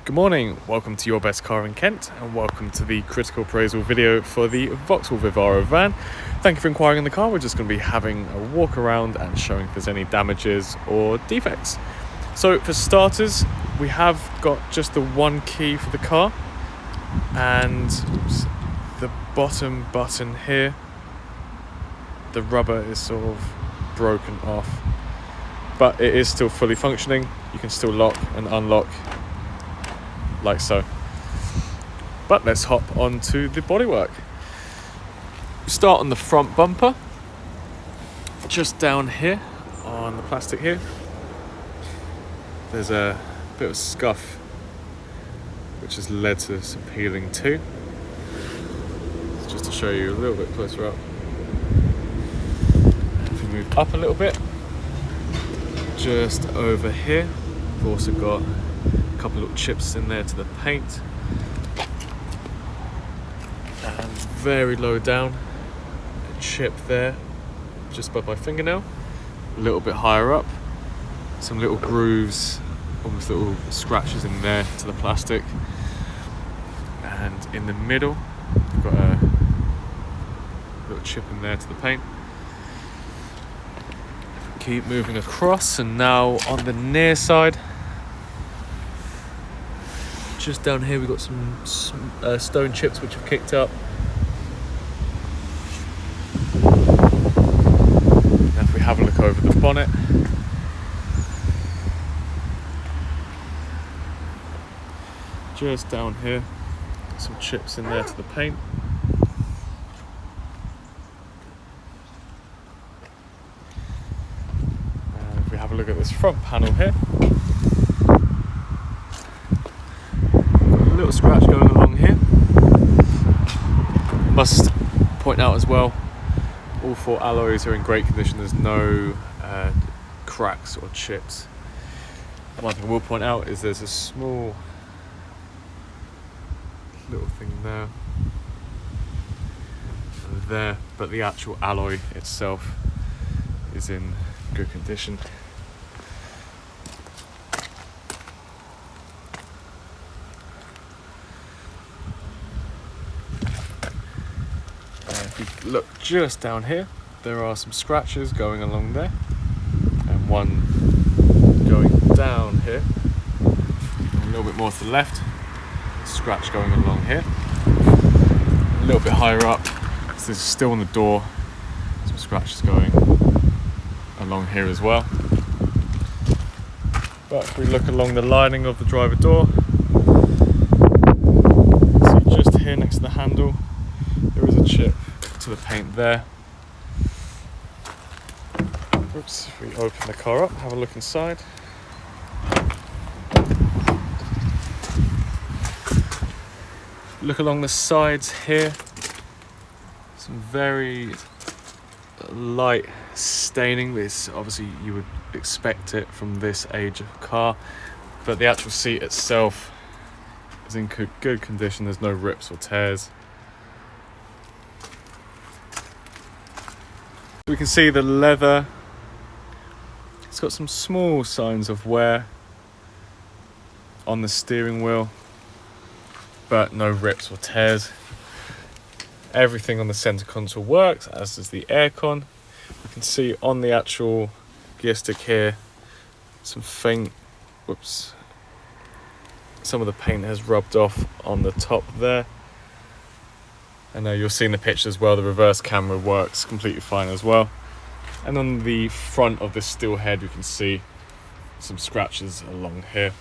Good morning, welcome to Your Best Car in Kent and welcome to the critical appraisal video for the Vauxhall Vivaro van. Thank you for inquiring in the car. We're just going to be having a walk around and showing if there's any damages or defects. So for starters, we have got just the one key for the car and the bottom button here, the rubber is sort of broken off, but it is still fully functioning. You can still lock and unlock like so. But let's hop onto the bodywork. Start on the front bumper, just down here on the plastic here. There's a bit of scuff which has led to some peeling too. Just to show you a little bit closer up. If we move up a little bit, just over here, we've also got a couple of little chips in there to the paint, and very low down, a chip there just above my fingernail. A little bit higher up, some little grooves, almost little scratches in there to the plastic, and in the middle we've got a little chip in there to the paint. Keep moving across, and now on the near side, just down here, we've got some stone chips which have kicked up. And if we have a look over the bonnet, just down here, some chips in there to the paint. And if we have a look at this front panel here, little scratch going along here. Must point out as well, all four alloys are in great condition. There's no cracks or chips. One thing I will point out is there's a small little thing there and there, but the actual alloy itself is in good condition. If you look just down here, there are some scratches going along there, and one going down here, and a little bit more to the left, scratch going along here, a little bit higher up, so this is still on the door, some scratches going along here as well. But if we look along the lining of the driver door, see just here next to the handle, there is a chip to the paint there. Oops, if we open the car up, have a look inside. Look along the sides here, some very light staining. This obviously you would expect it from this age of car, but the actual seat itself is in good condition. There's no rips or tears. We can see the leather, it's got some small signs of wear on the steering wheel, but no rips or tears. Everything on the center console works, as does the aircon. You can see on the actual gear stick here, some faint, some of the paint has rubbed off on the top there. And you'll see in the picture as well, the reverse camera works completely fine as well. And on the front of this steel head, you can see some scratches along here.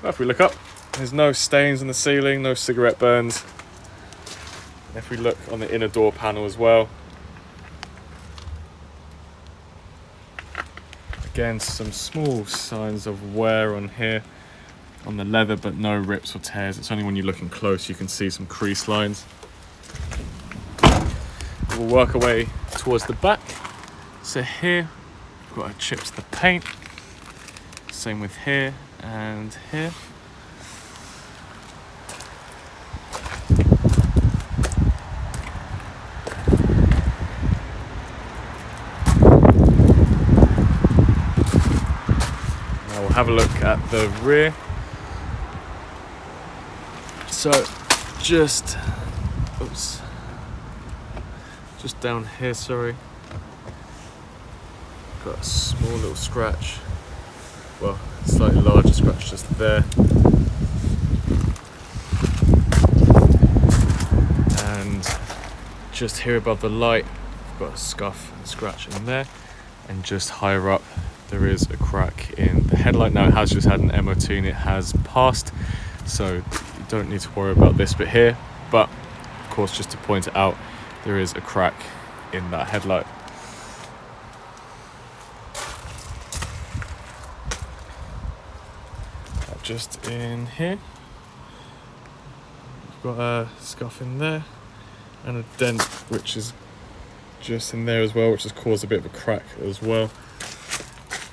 But if we look up, there's no stains on the ceiling, no cigarette burns. And if we look on the inner door panel as well, again, some small signs of wear on here on the leather, but no rips or tears. It's only when you're looking close you can see some crease lines. We'll work our way towards the back. So here we've got our chips to the paint, same with here and here. Now we'll have a look at the rear. So just down here, sorry, got a small little scratch, well, slightly larger scratch just there, and just here above the light I've got a scuff and scratch in there, and just higher up there is a crack in the headlight. Now it has just had an MOT and it has passed, so you don't need to worry about this bit here, but of course just to point it out, there is a crack in that headlight. Just in here, we've got a scuff in there and a dent which is just in there as well, which has caused a bit of a crack as well.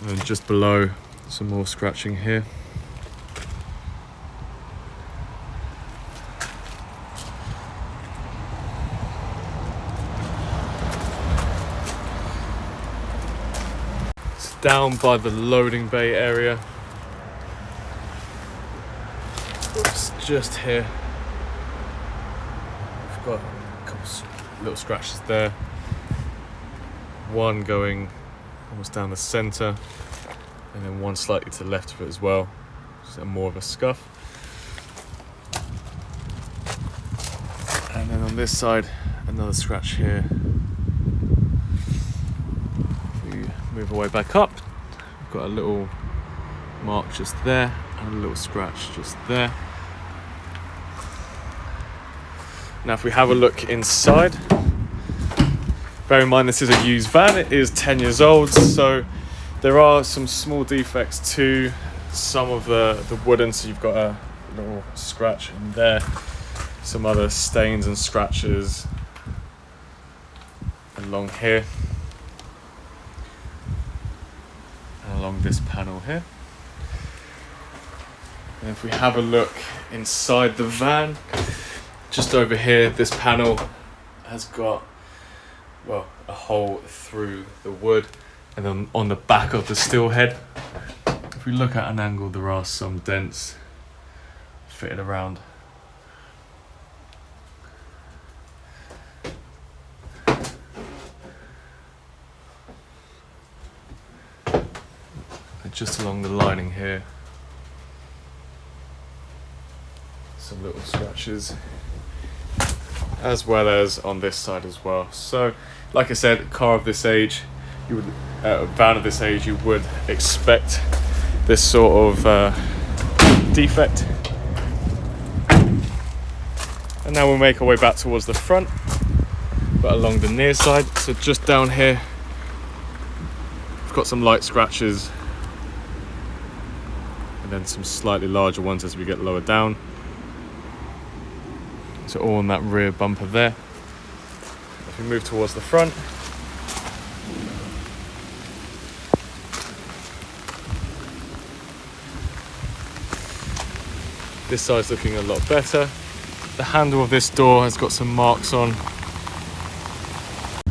And then just below, some more scratching here. It's down by the loading bay area. Oops, just here. We've got a couple little scratches there. One going almost down the centre, and then one slightly to the left of it as well, just more of a scuff. And then on this side, another scratch here. If we move away back up, we've got a little mark just there, and a little scratch just there. Now if we have a look inside, bear in mind this is a used van, it is 10 years old, so there are some small defects to some of the wooden, so you've got a little scratch in there, some other stains and scratches along here, and along this panel here. And if we have a look inside the van, just over here, this panel has got, well, a hole through the wood, and then on the back of the steel head, if we look at an angle, there are some dents fitted around. And just along the lining here, some little scratches, as well as on this side as well. So like I said, a car of this age, you would, a van of this age, you would expect this sort of defect. And now we'll make our way back towards the front, but along the near side. So just down here, we've got some light scratches, and then some slightly larger ones as we get lower down. So all on that rear bumper there. If we move towards the front, this side's looking a lot better. The handle of this door has got some marks on,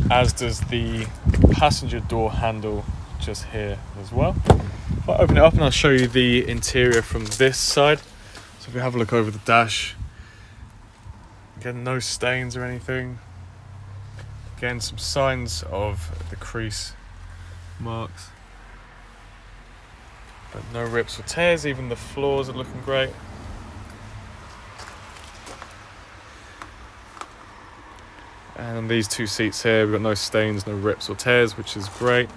as does the passenger door handle just here as well. If I open it up and I'll show you the interior from this side. So if we have a look over the dash, again, no stains or anything. Again, some signs of the crease marks, but no rips or tears. Even the floors are looking great. And on these two seats here, we've got no stains, no rips or tears, which is great.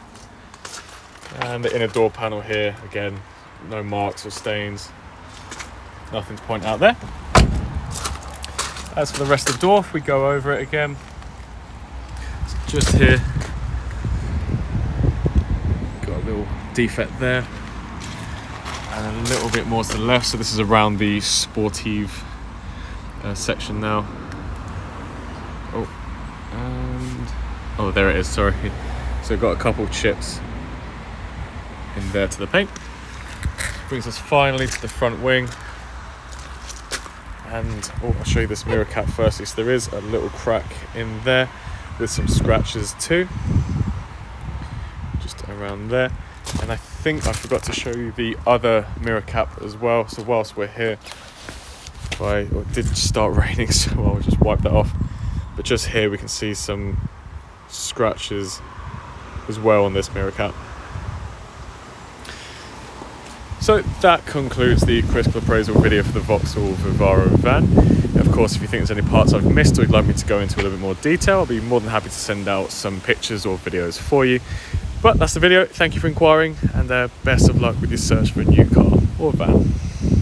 And the inner door panel here, again, no marks or stains. Nothing to point out there. As for the rest of the door, if we go over it again, so just here, got a little defect there, and a little bit more to the left. So this is around the Sportive section now. Oh, there it is, sorry. So we've got a couple chips in there to the paint. Brings us finally to the front wing. And I'll show you this mirror cap firstly. So there is a little crack in there with some scratches too, just around there. And I think I forgot to show you the other mirror cap as well. So whilst we're here, It did start raining, so I'll just wipe that off. But just here we can see some scratches as well on this mirror cap. So that concludes the critical appraisal video for the Vauxhall Vivaro van. Of course, if you think there's any parts I've missed or you'd like me to go into a little bit more detail, I'll be more than happy to send out some pictures or videos for you. But that's the video. Thank you for inquiring, and best of luck with your search for a new car or van.